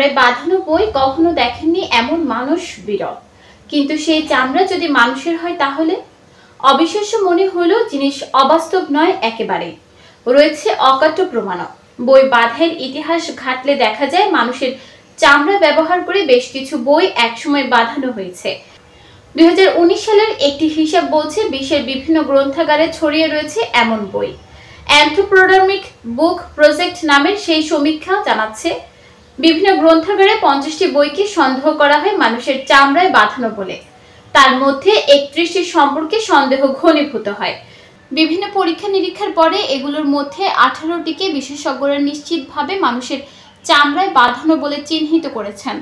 চামড়ায় বাঁধানো বই কখনো দেখেননি এমন মানুষ বিরল, কিন্তু সেই চামড়া যদি মানুষের হয় তাহলে অবিশ্বাস্য মনে হলেও জিনিস অবাস্তব নয় একেবারেই। রয়েছে অকাট্য প্রমাণও। বই বাঁধাইয়ের ইতিহাস ঘাটলে দেখা যায় মানুষের চামড়া ব্যবহার করে বেশ কিছু বই একসময় বাঁধানো হয়েছে। 2019 সালের একটি হিসাব বলছে বিশ্বের বিভিন্ন গ্রন্থাগারে ছড়িয়ে রয়েছে এমন বই। অ্যান্থ্রোপোডার্মিক বুক প্রজেক্ট নামের সেই সমীক্ষা জানাচ্ছে বিভিন্ন গ্রন্থাগারে 50টি বইকে সন্দেহ করা হয় মানুষের চামড়ায় বাঁধানো বলে। তার মধ্যে 31টি সম্পর্কে সন্দেহ ঘনীভূত হয়। বিভিন্ন পরীক্ষা নিরীক্ষার পরে এগুলোর মধ্যে 18টিকে বিশেষজ্ঞরা নিশ্চিতভাবে মানুষের চামড়ায় বাঁধানো বলে চিহ্নিত করেছেন।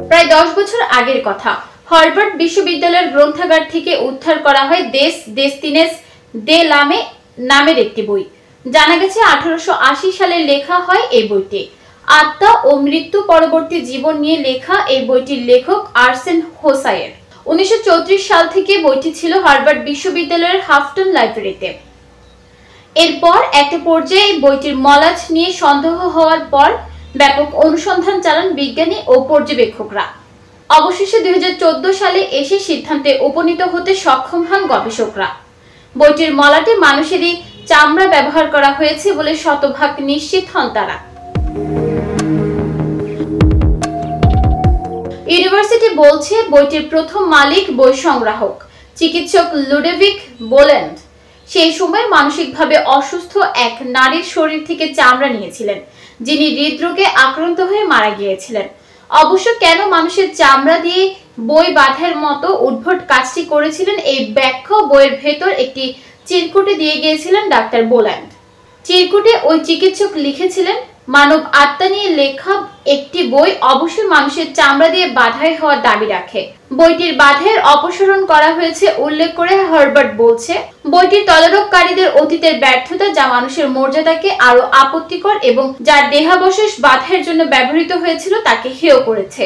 প্রায় 10 বছর আগের কথা, হার্ভার্ড বিশ্ববিদ্যালয়ের গ্রন্থাগার থেকে উদ্ধার করা হয় দেস ডেস্টিনেস দে লামে নামের একটি বই। জানা গেছে 1880 সালে লেখা হয় এই বইটি। আত্মা ও মৃত্যু পরবর্তী জীবন নিয়ে লেখা এই বইটির লেখক আর্সেন হোসাইয়ের। 1934 সাল থেকে বইটি ছিল হার্ভার্ড বিশ্ববিদ্যালয়ের হাফটন লাইব্রেরিতে। এরপর একটা পর্যায়ে বইটির মলাট নিয়ে সন্দেহ হওয়ার পর ব্যাপক অনুসন্ধান চালান বিজ্ঞানী ও পর্যবেক্ষকরা। অবশেষে 2014 সালে এসে সিদ্ধান্তে উপনীত হতে সক্ষম হন গবেষকরা। বইটির মলাটে মানুষেরই চামড়া ব্যবহার করা হয়েছে বলে শতভাগ নিশ্চিত হন তারা। ইউনিভার্সিটি বলছে বইটির প্রথম মালিক বই সংগ্রাহক চিকিৎসক লুডোভিক বোল্যান্ড সেই সময় মানসিকভাবে অসুস্থ এক নারীর শরীর থেকে চামড়া নিয়েছিলেন, যিনি হৃদরোগে আক্রান্ত হয়ে মারা গিয়েছিলেন। অবশ্য কেন মানুষের চামড়া দিয়ে বই বাঁধার মতো উদ্ভট কাজটি করেছিলেন এই ব্যাখ্যা বইয়ের ভেতর একটি চিরকুটে দিয়ে গিয়েছিলেন ডাক্তার বোল্যান্ড। চিরকুটে ওই চিকিৎসক লিখেছিলেন, মানব আত্মা নিয়ে লেখা একটি বই অবশ্যই মানুষের চামড়া দিয়ে বাঁধাই হওয়ার দাবি রাখে। বইটির বাঁধাইয়ের অপসারণ করা হয়েছে উল্লেখ করে হার্ভার্ড বলছে, বইটির তদারককারীদের অতীতের ব্যর্থতা যা মানুষের মর্যাদাকে আরো আপত্তিকর এবং যার দেহাবশেষ বাঁধাইয়ের জন্য ব্যবহৃত হয়েছিল তাকে হেয় করেছে।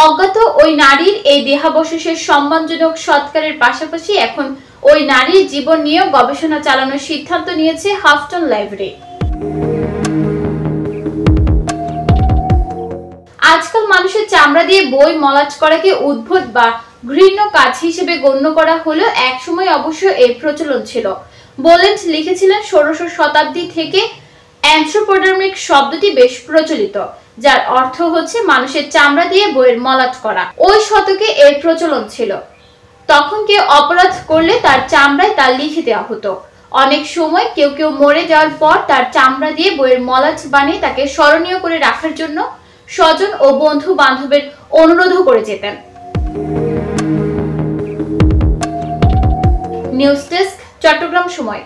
অজ্ঞাত ওই নারীর এই দেহাবশেষের সম্মানজনক সৎকারের পাশাপাশি এখন ওই নারীর জীবন নিয়েও গবেষণা চালানোর সিদ্ধান্ত নিয়েছে হাফটন লাইব্রেরি। আজকাল মানুষের চামড়া দিয়ে বই মলাট করাকে উদ্ভট বা ঘৃণ্য কাজ হিসেবে গণ্য করা হলেও একসময় অবশ্য এর প্রচলন ছিল। বোল্যান্ড লিখেছিলেন 16শ শতাব্দী থেকে অ্যান্থ্রোপোডার্মিক শব্দটি বেশ প্রচলিত, যার অর্থ হচ্ছে মানুষের চামড়া দিয়ে বইয়ের মলাট করা। ওই শতকে এর প্রচলন ছিল। তখন কেউ অপরাধ করলে তার চামড়ায় তা লিখে দেওয়া হতো। অনেক সময় কেউ কেউ মরে যাওয়ার পর তার চামড়া দিয়ে বইয়ের মলাট বানিয়ে তাকে স্মরণীয় করে রাখার জন্য স্বজন ও বন্ধু বান্ধবের অনুরোধও করে যেতেন। নিউজ ডেস্ক, চট্টগ্রাম সময়।